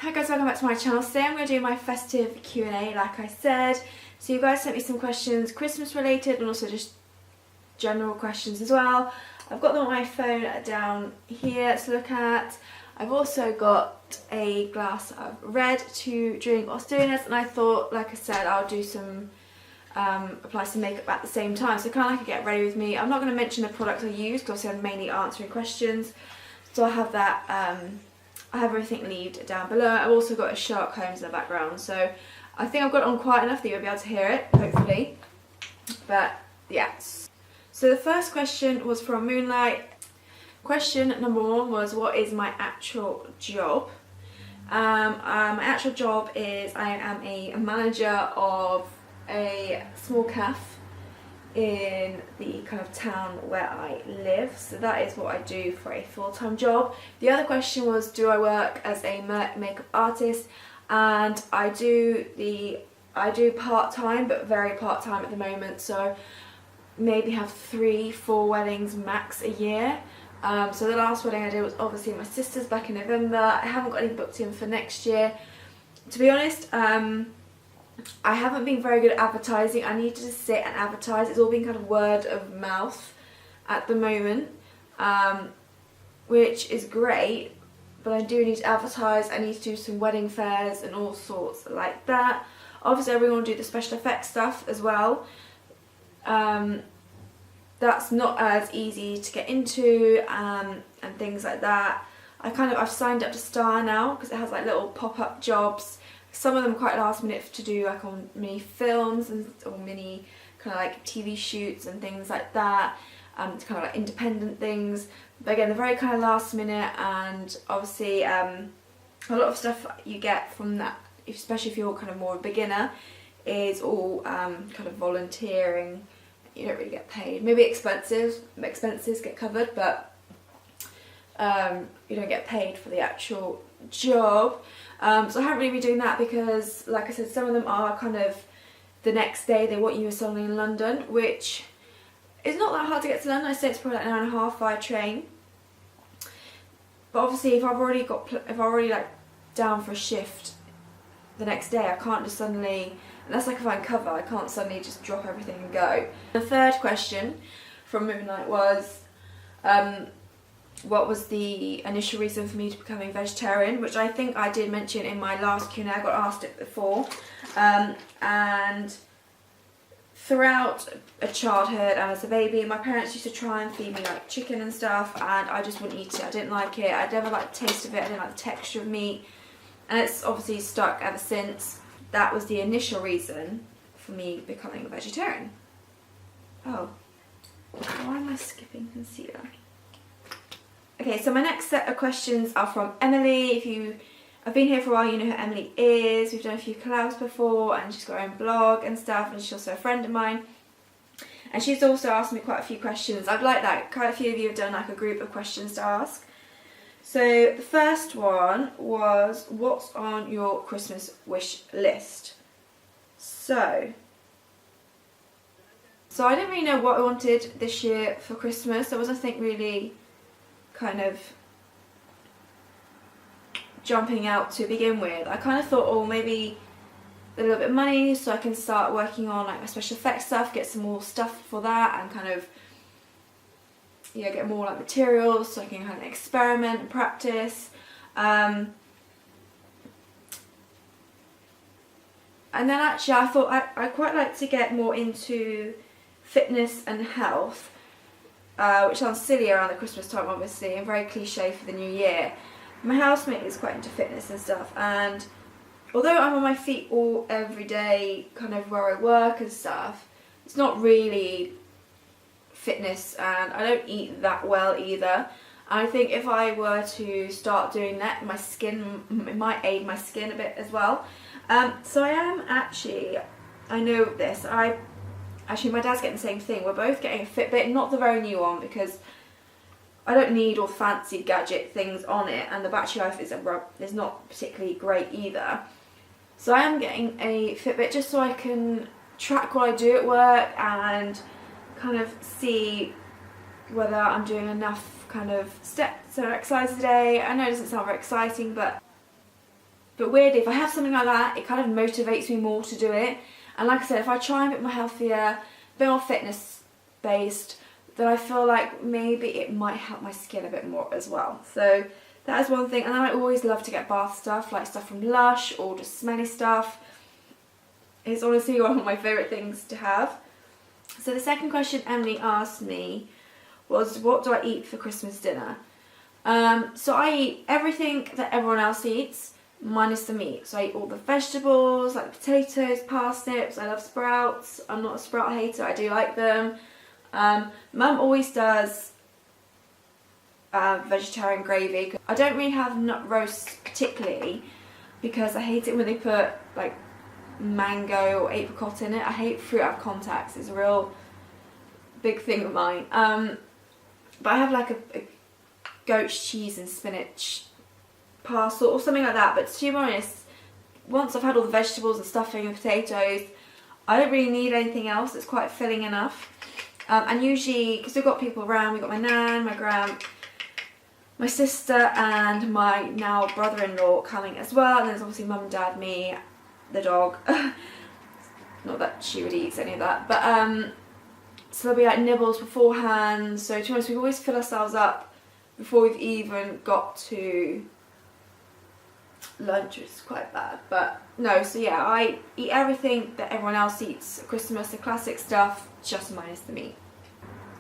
Hi guys, welcome back to my channel. Today I'm going to do my festive Q&A like I said. So you guys sent me some questions, Christmas related and also just general questions as well. I've got them on my phone down here to look at. I've also got a glass of red to drink whilst doing this, and I thought, like I said, I'll do some, apply some makeup at the same time. So kind of like a get ready with me. I'm not going to mention the products I use because obviously I'm mainly answering questions. So I have that, I have everything linked down below. I've also got a Sherlock Holmes in the background, so I think I've got it on quiet enough that you'll be able to hear it, hopefully. But yeah. So the first question was from Moonlight. Question number 1 was, what is my actual job? My actual job is I am a manager of a small cafe in the kind of town where I live, so that is what I do for a full-time job. The other question was, do I work as a makeup artist? And I do part-time, but very part-time at the moment, so maybe have 3-4 weddings max a year. So the last wedding I did was obviously my sister's back in November. I haven't got any booked in for next year. To be honest, I haven't been very good at advertising. I need to just sit and advertise. It's all been kind of word of mouth at the moment, which is great, but I do need to advertise. I need to do some wedding fairs and all sorts like that. Obviously I really want to do the special effects stuff as well. That's not as easy to get into and things like that. I've signed up to Star now because it has like little pop-up jobs. Some of them are quite last minute to do, like on mini films or mini kind of like TV shoots and things like that. It's kind of like independent things. But again, they're very kind of last minute, and obviously a lot of stuff you get from that, especially if you're kind of more a beginner, is all kind of volunteering. You don't really get paid. Maybe expenses get covered, but you don't get paid for the actual job. So I haven't really been doing that because, like I said, some of them are kind of the next day they want you suddenly in London, which is not that hard to get to London. I say it's probably like an hour and a half via train. But obviously, if I've already like down for a shift the next day, I can't just suddenly, unless I can find cover, I can't suddenly just drop everything and go. The third question from Moonlight was, what was the initial reason for me to becoming vegetarian, which I think I did mention in my last Q&A. I got asked it before. And throughout a childhood and as a baby, my parents used to try and feed me like chicken and stuff, and I just wouldn't eat it. I didn't like it. I never liked the taste of it. I didn't like the texture of meat, and it's obviously stuck ever since. That was the initial reason for me becoming a vegetarian. Oh, why am I skipping concealer? Okay, so my next set of questions are from Emily. If you have been here for a while, you know who Emily is. We've done a few collabs before, and she's got her own blog and stuff, and she's also a friend of mine. And she's also asked me quite a few questions. I'd like that. Quite a few of you have done like a group of questions to ask. So the first one was, what's on your Christmas wish list? So I didn't really know what I wanted this year for Christmas. There was nothing really kind of jumping out to begin with. I kind of thought, oh, maybe a little bit of money so I can start working on like my special effects stuff, get some more stuff for that, and kind of, you know, get more like materials so I can kind of experiment and practice. And then actually I thought I'd quite like to get more into fitness and health, which sounds silly around the Christmas time obviously, and very cliche for the new year. My housemate is quite into fitness and stuff, and although I'm on my feet every day, kind of where I work and stuff, it's not really fitness, and I don't eat that well either. I think if I were to start doing that, my skin, it might aid my skin a bit as well. So I am actually, I know this, actually my dad's getting the same thing. We're both getting a Fitbit, not the very new one, because I don't need all fancy gadget things on it, and the battery life is not particularly great either. So I am getting a Fitbit just so I can track what I do at work and kind of see whether I'm doing enough kind of steps or exercise a day. I know it doesn't sound very exciting, but But weirdly, if I have something like that, it kind of motivates me more to do it. And like I said, if I try and be more healthier, a bit more fitness based, then I feel like maybe it might help my skin a bit more as well. So that is one thing. And then I always love to get bath stuff, like stuff from Lush or just smelly stuff. It's honestly one of my favourite things to have. So the second question Emily asked me was, what do I eat for Christmas dinner? So I eat everything that everyone else eats, minus the meat. So I eat all the vegetables, like potatoes, parsnips. I love sprouts. I'm not a sprout hater, I do like them. Mum always does vegetarian gravy. I don't really have nut roasts particularly because I hate it when they put like mango or apricot in it. I hate fruit out of context. It's a real big thing of mine. But I have like a goat's cheese and spinach parcel or something like that. But to be honest, once I've had all the vegetables and stuffing and potatoes, I don't really need anything else. It's quite filling enough. And usually, because we've got people around, we've got my nan, my gran, my sister and my now brother-in-law coming as well. And there's obviously mum, dad, me, the dog. Not that she really eats any of that. But so there'll be like nibbles beforehand. So to be honest, we always fill ourselves up before we've even got to lunch, which is quite bad. But no, so yeah, I eat everything that everyone else eats at Christmas, the classic stuff, just minus the meat.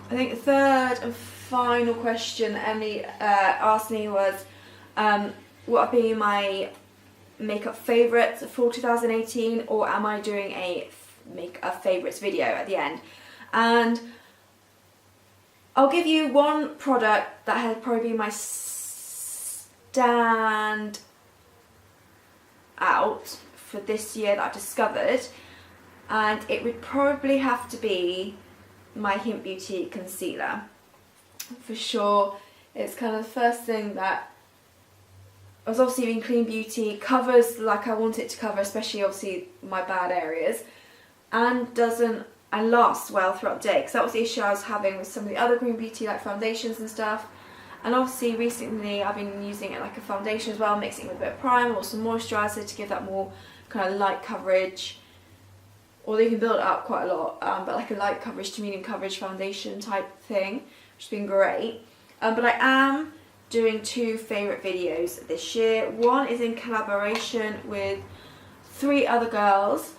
I think the third and final question that Emily asked me was what would be my makeup favourites for 2018, or am I doing a makeup favourites video at the end? And I'll give you one product that has probably been my stand out for this year that I've discovered, and it would probably have to be my Hint Beauty concealer. For sure, it's kind of the first thing that I was obviously in Clean Beauty, covers like I want it to cover, especially obviously my bad areas, and lasts well throughout the day, because that was the issue I was having with some of the other Green Beauty like foundations and stuff. And obviously recently I've been using it like a foundation as well, mixing it with a bit of primer or some moisturiser to give that more kind of light coverage, or you can build it up quite a lot, but like a light coverage to medium coverage foundation type thing, which has been great. But I am doing two favourite videos this year. One is in collaboration with 3 other girls,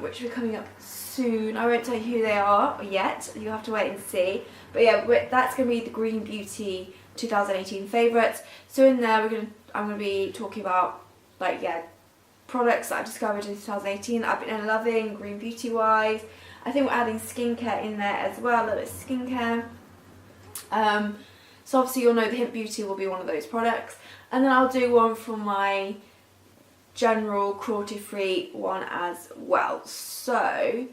which will be coming up soon. I won't tell you who they are yet, you'll have to wait and see. But yeah, that's going to be the Green Beauty 2018 favourites. So in there I'm going to be talking about like, yeah, products that I've discovered in 2018 that I've been loving, Green Beauty wise. I think we're adding skincare in there as well, a little bit of skincare. So obviously you'll know the Hint Beauty will be one of those products. And then I'll do one for my general cruelty-free one as well. So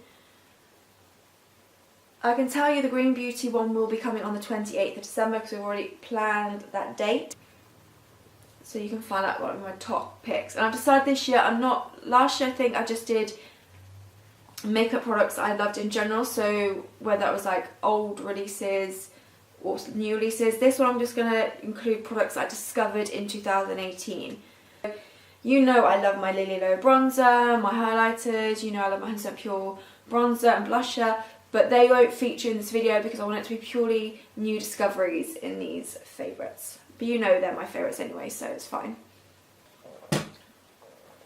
I can tell you the Green Beauty one will be coming on the 28th of December because we've already planned that date. So you can find out what my top picks. And I've decided this year last year I think I just did makeup products that I loved in general. So whether that was like old releases or new releases. This one I'm just going to include products I discovered in 2018. You know I love my Lolo bronzer, my highlighters, you know I love my 100% Pure bronzer and blusher. But they won't feature in this video because I want it to be purely new discoveries in these favourites. But you know they're my favourites anyway, so it's fine.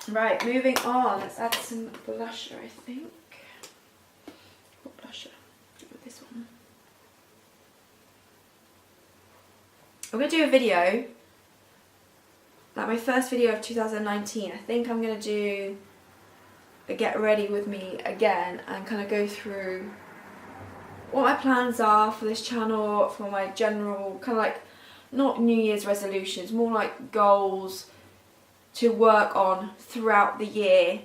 Right, moving on. Let's add some blusher, I think. What blusher? With this one. I'm going to do a video, like my first video of 2019. I think I'm going to do a get ready with me again and kind of go through what my plans are for this channel, for my general kind of like, not New Year's resolutions, more like goals to work on throughout the year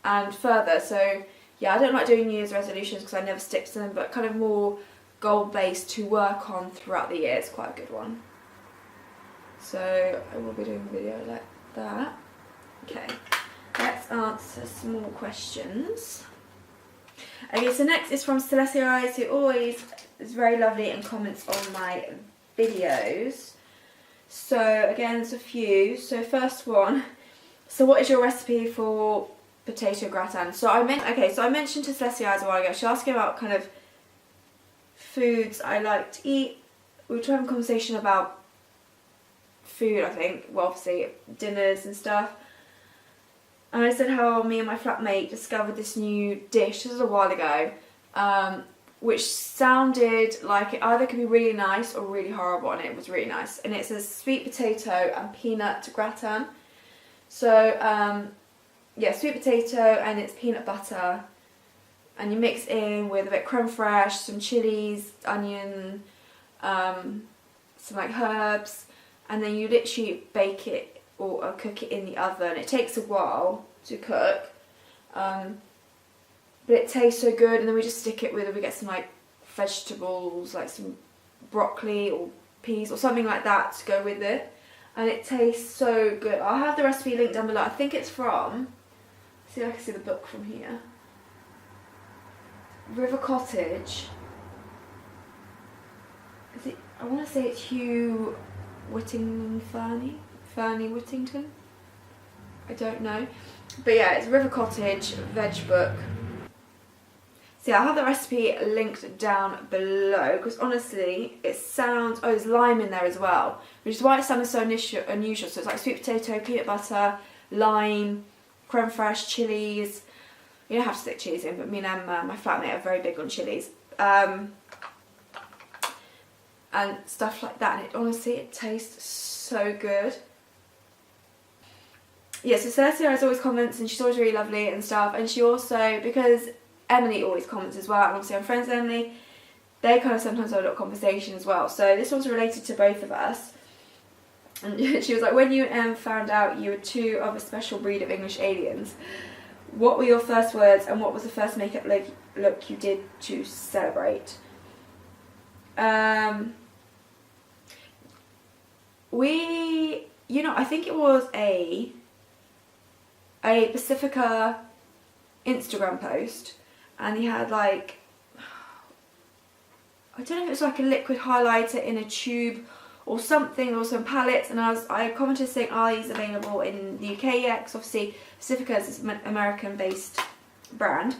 and further. So yeah, I don't like doing New Year's resolutions because I never stick to them, but kind of more goal based to work on throughout the year is quite a good one. So I will be doing a video like that. Okay, let's answer some more questions. Okay, so next is from Celestia Eyes, who always is very lovely and comments on my videos. So again, there's a few. So first one, so what is your recipe for potato gratin? So I mentioned to Celestia Eyes a while ago, she asked me about kind of foods I like to eat. We were having a conversation about food, I think, well obviously dinners and stuff. And I said how me and my flatmate discovered this new dish, this was a while ago, which sounded like it either could be really nice or really horrible, and it was really nice. And it's a sweet potato and peanut gratin. So yeah, sweet potato and it's peanut butter, and you mix in with a bit of creme fraiche, some chilies, onion, some like herbs, and then you literally bake it or cook it in the oven. It takes a while to cook, but it tastes so good. And then we just stick it with, we get some like vegetables, like some broccoli or peas or something like that to go with it, and it tastes so good. I'll have the recipe linked down below. I think it's from, see if I can see the book from here, River Cottage. Is it, I want to say it's Hugh Fernie Whittington, I don't know, but yeah, it's River Cottage veg book. So yeah, I'll have the recipe linked down below, because honestly it sounds, oh there's lime in there as well, which is why it sounds so unusual. So it's like sweet potato, peanut butter, lime, creme fraiche, chilies. You don't have to stick chilies in, but me and Emma, my flatmate, are very big on chilies. And stuff like that, and it honestly, it tastes so good. Yeah, so Celestia always comments, and she's always really lovely and stuff, and she also, because Emily always comments as well, and obviously I'm friends with Emily, they kind of sometimes have a little conversation as well. So this one's related to both of us, and she was like, when you and Em found out you were two of a special breed of English aliens, what were your first words, and what was the first makeup look you did to celebrate? I think it was a Pacifica Instagram post, and he had like, I don't know if it was like a liquid highlighter in a tube or something, or some palettes, and I commented saying, are these available in the UK yet? Because obviously Pacifica is this American based brand,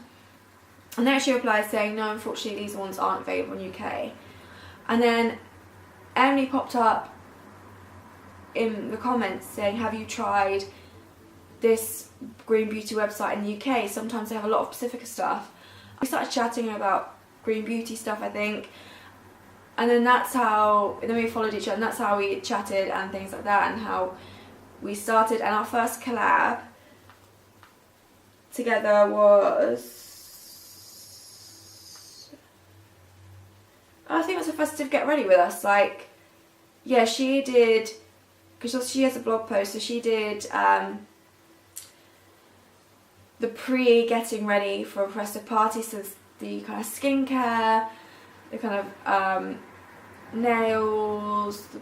and then she replied saying, no, unfortunately these ones aren't available in UK. And then Emily popped up in the comments saying, have you tried this Green Beauty website in the UK? Sometimes they have a lot of Pacifica stuff. We started chatting about Green Beauty stuff, I think, and then then we followed each other, and that's how we chatted and things like that, and how we started. And our first collab together was, I think it was a Festive Get Ready with Us. Like, yeah, she did, because she has a blog post, so she did the pre-getting ready for a festive party, so the kind of skincare, the kind of nails, the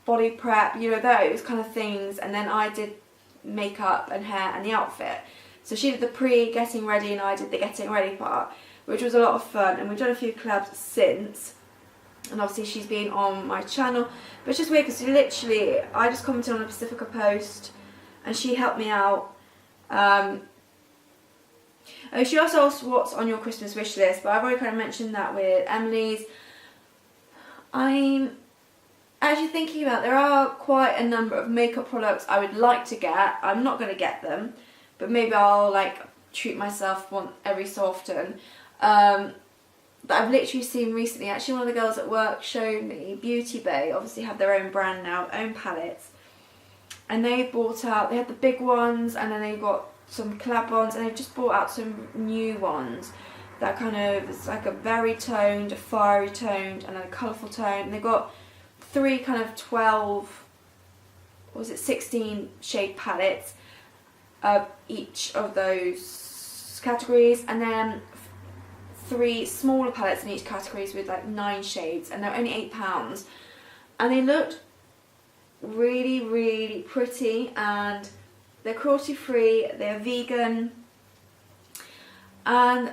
body prep, you know, those kind of things, and then I did makeup and hair and the outfit. So she did the pre-getting ready and I did the getting ready part, which was a lot of fun, and we've done a few collabs since. And obviously she's been on my channel, but it's just weird because literally I just commented on a Pacifica post and she helped me out. She also asked what's on your Christmas wish list, but I've already kind of mentioned that with Emily's. I'm actually thinking about, there are quite a number of makeup products I would like to get. I'm not going to get them, but maybe I'll like treat myself every so often. That I've literally seen recently. Actually, one of the girls at work showed me, Beauty Bay obviously have their own brand now, own palettes, and they bought out, they had the big ones, and then they got some collab ones, and they've just brought out some new ones that kind of, it's like a very toned, a fiery toned, and then a colourful tone, and they've got 3 kind of 12, what was it, 16 shade palettes of each of those categories, and then 3 smaller palettes in each categories with like 9 shades, and they're only £8, and they looked really, really pretty, and they're cruelty free, they're vegan, and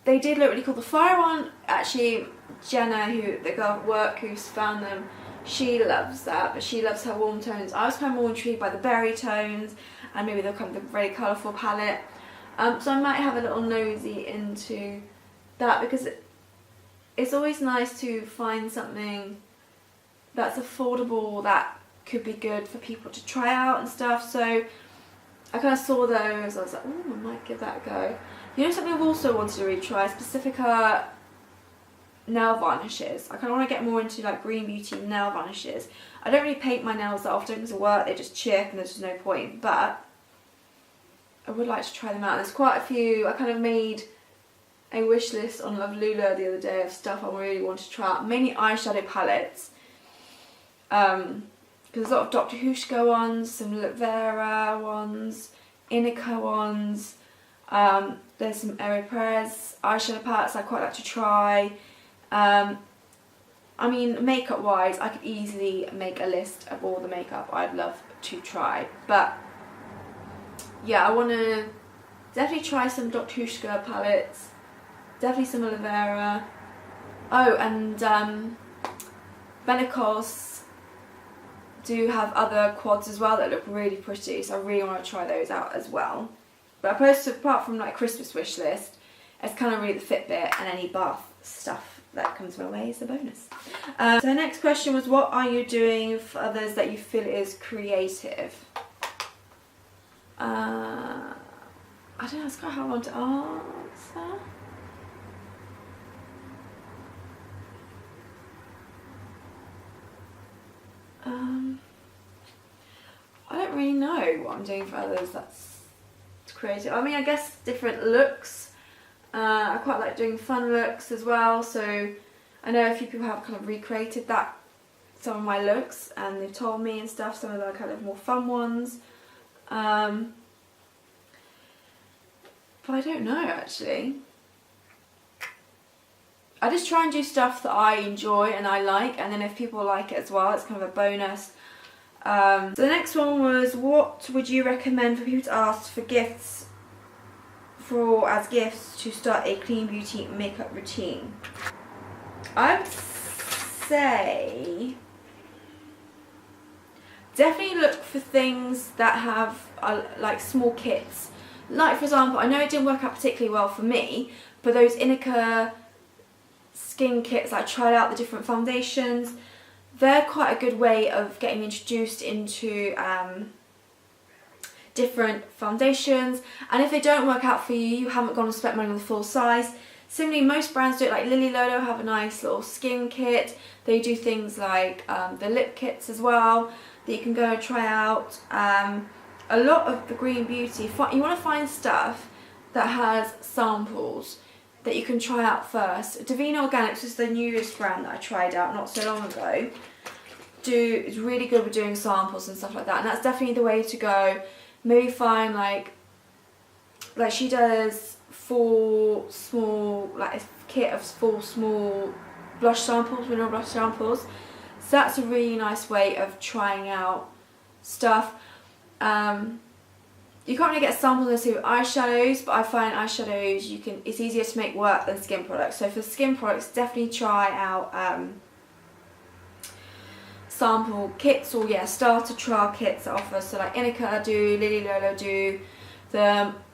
they did look really cool. The fire one, actually, Jenna, the girl at work who's found them, she loves that, but she loves her warm tones. I was kind of more intrigued by the berry tones and maybe the kind of the very colourful palette. So I might have a little nosy into that, because it's always nice to find something that's affordable that could be good for people to try out and stuff. So I kind of saw those, I was like, oh, I might give that a go. You know something I've also wanted to really try? Pacifica nail varnishes. I kind of want to get more into like Green Beauty nail varnishes. I don't really paint my nails that often because of work, they just chip and there's just no point, but I would like to try them out. There's quite a few. I kind of made a wish list on Lolo the other day of stuff I really want to try out, mainly eyeshadow palettes. Because there's a lot of Dr. Hushka ones, some Vera ones, Inica ones. There's some Aeropress eyeshadow palettes I quite like to try. I mean, makeup wise, I could easily make a list of all the makeup I'd love to try. But yeah, I want to definitely try some Dr. Hushka palettes. Definitely some aloe vera. Oh, and Bellicos do have other quads as well that look really pretty, so I really want to try those out as well. But apart from like Christmas wish list, it's kind of really the Fitbit and any bath stuff that comes my way is a bonus. So the next question was, what are you doing for others that you feel is creative? I don't know, it's quite hard to answer. I don't really know what I'm doing for others that's creative. I mean, I guess different looks. I quite like doing fun looks as well, so I know a few people have kind of recreated that, some of my looks, and they've told me and stuff, some of the kind of more fun ones. But I don't know, actually. I just try and do stuff that I enjoy and I like, and then if people like it as well, it's kind of a bonus. So the next one was, what would you recommend for people to ask for gifts, as gifts to start a clean beauty makeup routine? I would say definitely look for things that have like small kits. Like for example, I know it didn't work out particularly well for me, but those Inica skin kits, I tried out the different foundations. They're quite a good way of getting introduced into different foundations, and if they don't work out for you, you haven't gone and spent money on the full size. Similarly, most brands do it, like Lolo have a nice little skin kit. They do things like the lip kits as well that you can go and try out. A lot of the Green Beauty, you want to find stuff that has samples that you can try out first. Divina Organics is the newest brand that I tried out not so long ago. It's really good with doing samples and stuff like that, and that's definitely the way to go. Maybe find like she does 4 small, like a kit of 4 small blush samples, mineral blush samples. So that's a really nice way of trying out stuff. You can't really get samples necessarily with eyeshadows, but I find eyeshadows it's easier to make work than skin products. So for skin products, definitely try out sample kits, or starter trial kits that offer. So like Inica do, Lolo do.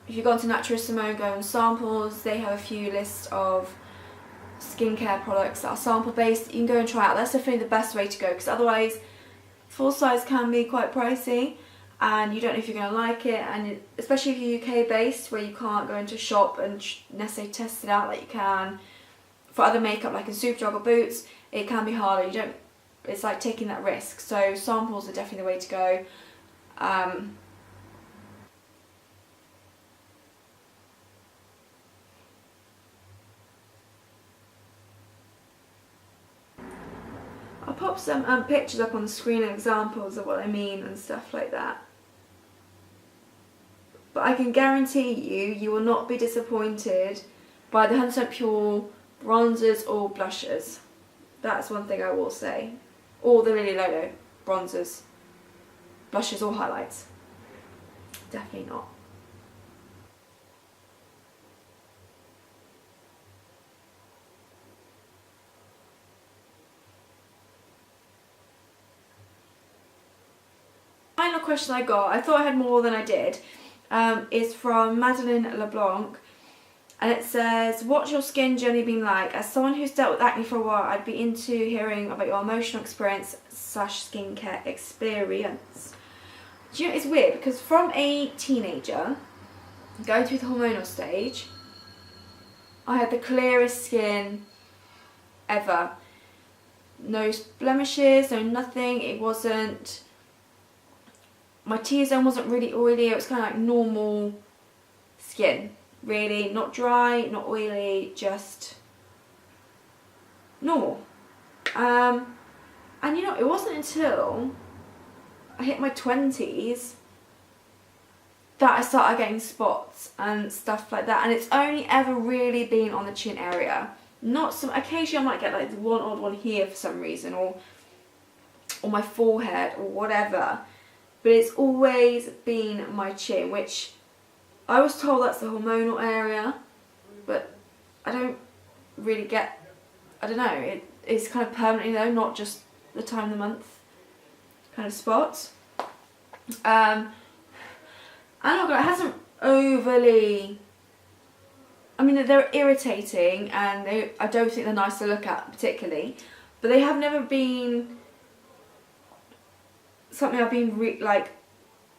If you go onto Naturissimo and go on samples, they have a few lists of skincare products that are sample based. You can go and try out. That's definitely the best way to go, because otherwise full size can be quite pricey and you don't know if you're going to like it, and especially if you're UK based, where you can't go into a shop and necessarily test it out like you can for other makeup, like in Superdrug or Boots. It can be harder. It's like taking that risk. So samples are definitely the way to go. I'll pop some pictures up on the screen and examples of what I mean and stuff like that. But I can guarantee you will not be disappointed by the 100% pure bronzers or blushes. That's one thing I will say. Or the Lolo bronzers, blushes or highlights. Definitely not. final question I got, I thought I had more than I did, is from Madeline LeBlanc. And it says, what's your skin journey been like? As someone who's dealt with acne for a while, I'd be into hearing about your emotional experience / skincare experience. Do you know, it's weird because from a teenager, going through the hormonal stage, I had the clearest skin ever. No blemishes, no nothing. It wasn't, my T-zone wasn't really oily. It was kind of like normal skin. Really, not dry, not oily, just normal. And you know, it wasn't until I hit my 20s that I started getting spots and stuff like that. And it's only ever really been on the chin area. Not some, occasionally I might get like one odd one here for some reason, or my forehead or whatever. But it's always been my chin, which I was told that's the hormonal area, but I don't really get, I don't know, it's kind of permanently though, not just the time of the month kind of spots. And it hasn't overly, I mean, they're irritating and I don't think they're nice to look at particularly, but they have never been something I've been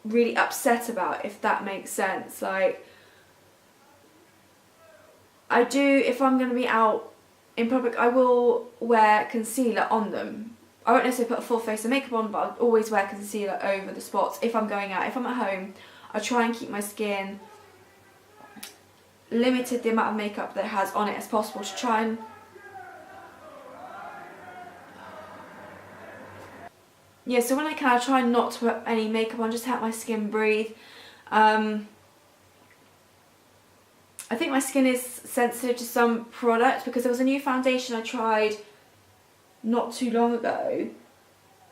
really upset about, if that makes sense. Like, I do, if I'm going to be out in public, I will wear concealer on them. I won't necessarily put a full face of makeup on, but I'll always wear concealer over the spots if I'm going out. If I'm at home, I try and keep my skin limited, the amount of makeup that it has on it as possible, to try and so when I can, I try not to put any makeup on, just to help my skin breathe. I think my skin is sensitive to some products, because there was a new foundation I tried not too long ago,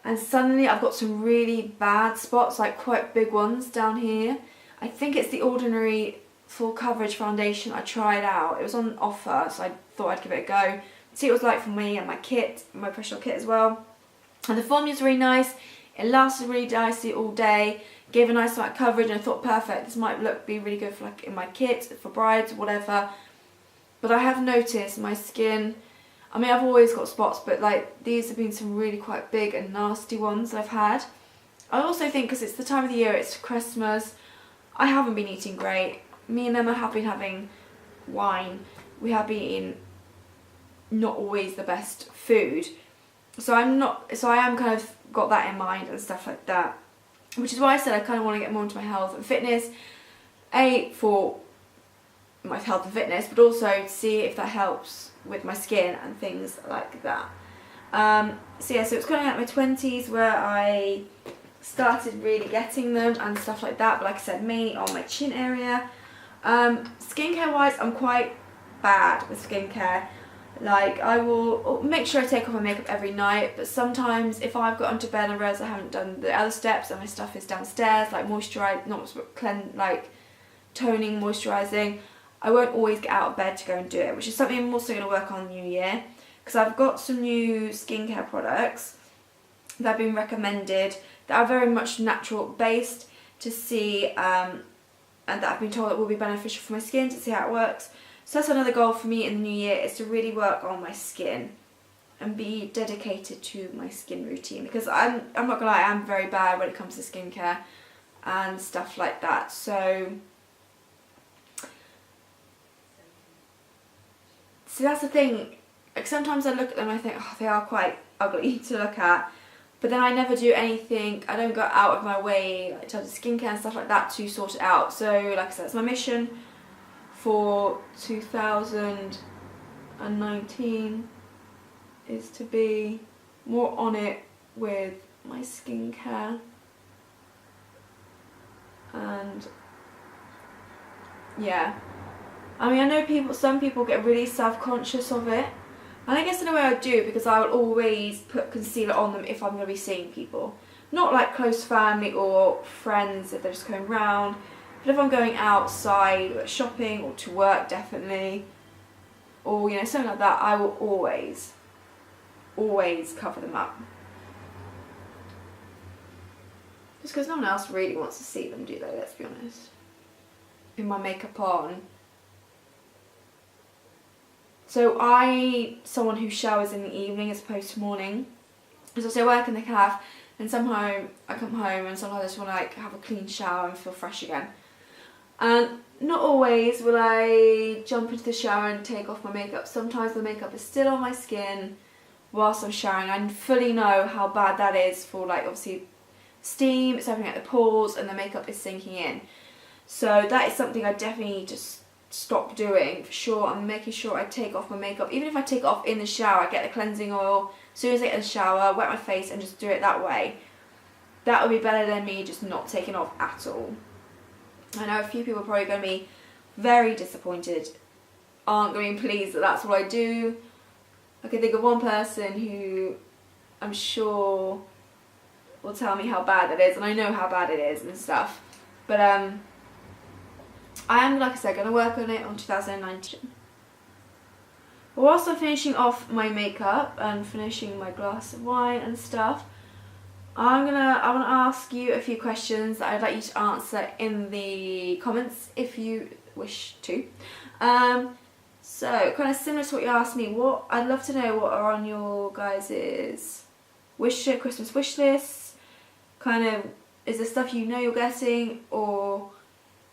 and suddenly I've got some really bad spots, like quite big ones down here. I think it's the Ordinary Full Coverage Foundation I tried out. It was on offer, so I thought I'd give it a go, see what it was like for me and my kit, my professional kit as well. And the formula's really nice, it lasted really nicely all day, gave a nice amount of coverage, and I thought, perfect, this might be really good for like in my kit, for brides, whatever. But I have noticed my skin, I mean, I've always got spots, but like these have been some really quite big and nasty ones I've had. I also think because it's the time of the year, it's Christmas, I haven't been eating great. Me and Emma have been having wine, we have been eating not always the best food. So I am kind of got that in mind and stuff like that. Which is why I said I kind of want to get more into my health and fitness. For my health and fitness, but also to see if that helps with my skin and things like that. So it's kind of like my 20s where I started really getting them and stuff like that. But like I said, mainly on my chin area. Skincare wise, I'm quite bad with skincare. Like, I will make sure I take off my makeup every night, but sometimes if I've got onto bed and realised I haven't done the other steps and my stuff is downstairs, like toning, moisturising, I won't always get out of bed to go and do it, which is something I'm also going to work on the new year, because I've got some new skincare products that have been recommended that are very much natural based to see, and that I've been told that will be beneficial for my skin, to see how it works. So that's another goal for me in the new year, is to really work on my skin and be dedicated to my skin routine, because I'm not gonna lie, I'm very bad when it comes to skincare and stuff like that. So that's the thing, like sometimes I look at them and I think, oh, they are quite ugly to look at, but then I never do anything, I don't go out of my way like, in terms of skincare and stuff like that to sort it out. So like I said, it's my mission for 2019 is to be more on it with my skincare, and yeah, I mean, I know some people get really self-conscious of it, and I guess in a way I do, because I will always put concealer on them if I'm going to be seeing people, not like close family or friends if they're just going round. But if I'm going outside, shopping or to work definitely, or something like that, I will always cover them up. Just because no one else really wants to see them, do they? Let's be honest. With my makeup on. So someone who showers in the evening as opposed to morning. Because I work in the cafe, and somehow I come home and sometimes I just want to like have a clean shower and feel fresh again. And not always will I jump into the shower and take off my makeup. Sometimes the makeup is still on my skin whilst I'm showering. I fully know how bad that is for, like, obviously steam, it's opening at the pores and the makeup is sinking in. So that is something I definitely just stop doing for sure. I'm making sure I take off my makeup. Even if I take it off in the shower, I get the cleansing oil as soon as I get in the shower, wet my face and just do it that way. That would be better than me just not taking off at all. I know a few people are probably going to be very disappointed, aren't going to be pleased that that's what I do. I can think of one person who I'm sure will tell me how bad it is, and I know how bad it is and stuff. But I am, like I said, going to work on it on 2019. Whilst I'm finishing off my makeup and finishing my glass of wine and stuff, I want to ask you a few questions that I'd like you to answer in the comments if you wish to. So kind of similar to what you asked me, I'd love to know what are on your guys' Christmas wish lists. Kind of, is there stuff you know you're getting, or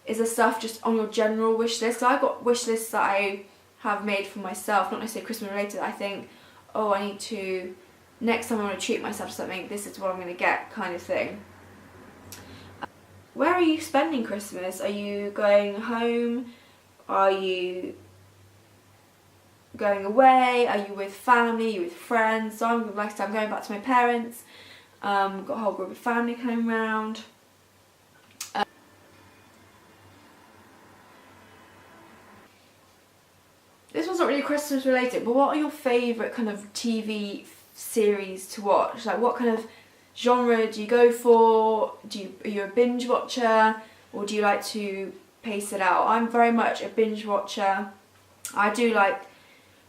is there stuff just on your general wish list? So I've got wish lists that I have made for myself, not necessarily Christmas related. I think, oh, I need to, next time I want to treat myself to something, this is what I'm going to get, kind of thing. Where are you spending Christmas? Are you going home? Are you going away? Are you with family? Are you with friends? So I'm, like I said, I'm going back to my parents. Got a whole group of family coming round. This one's not really Christmas related, but what are your favourite kind of TV series to watch? Like, what kind of genre do you go for? Are you a binge watcher, or do you like to pace it out? I'm very much a binge watcher. I do like,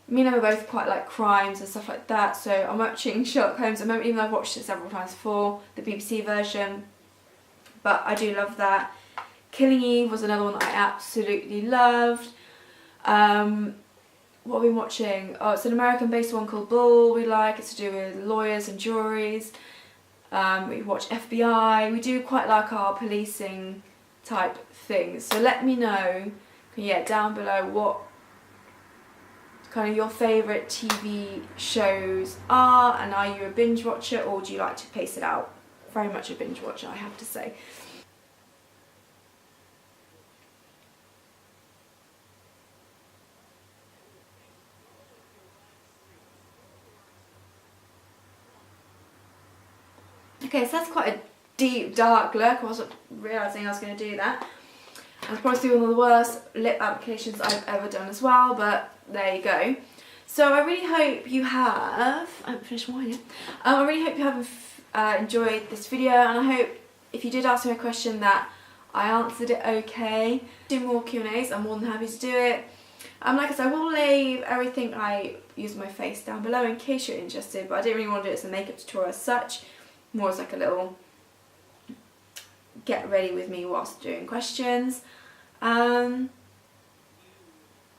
me and Emma both quite like crimes and stuff like that, so I'm watching Sherlock Holmes at the moment, even though I've watched it several times before, the BBC version, but I do love that. Killing Eve was another one that I absolutely loved. What have we been watching? Oh, it's an American-based one called Bull we like. It's to do with lawyers and juries. We watch FBI. We do quite like our policing type things. So let me know, yeah, down below what kind of your favourite TV shows are, and are you a binge watcher or do you like to pace it out? Very much a binge watcher, I have to say. Okay, so that's quite a deep, dark look. I wasn't realising I was going to do that. I was probably doing one of the worst lip applications I've ever done as well, but there you go. So I really hope you have, I haven't finished mine yet. I really hope you have enjoyed this video, and I hope if you did ask me a question that I answered it okay. Do more Q&As, I'm more than happy to do it. Like I said, I will leave everything I use on my face down below in case you're interested, but I didn't really want to do it as a makeup tutorial as such. More as like a little get ready with me whilst doing questions. But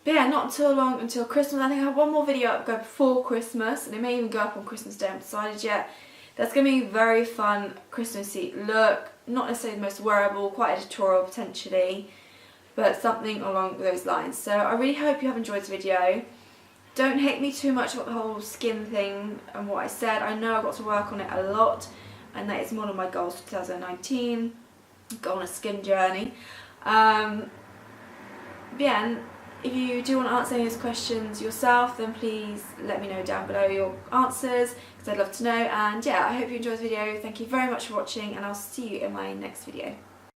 yeah, not until long until Christmas. I think I have one more video up go before Christmas, and it may even go up on Christmas Day. I haven't decided yet. That's going to be a very fun Christmassy look. Not necessarily the most wearable, quite editorial potentially, but something along those lines. So I really hope you have enjoyed this video. Don't hate me too much about the whole skin thing and what I said. I know I've got to work on it a lot, and that is one of my goals for 2019. Go on a skin journey. Yeah, and if you do want to answer any of those questions yourself, then please let me know down below your answers, because I'd love to know. And yeah, I hope you enjoyed the video. Thank you very much for watching, and I'll see you in my next video.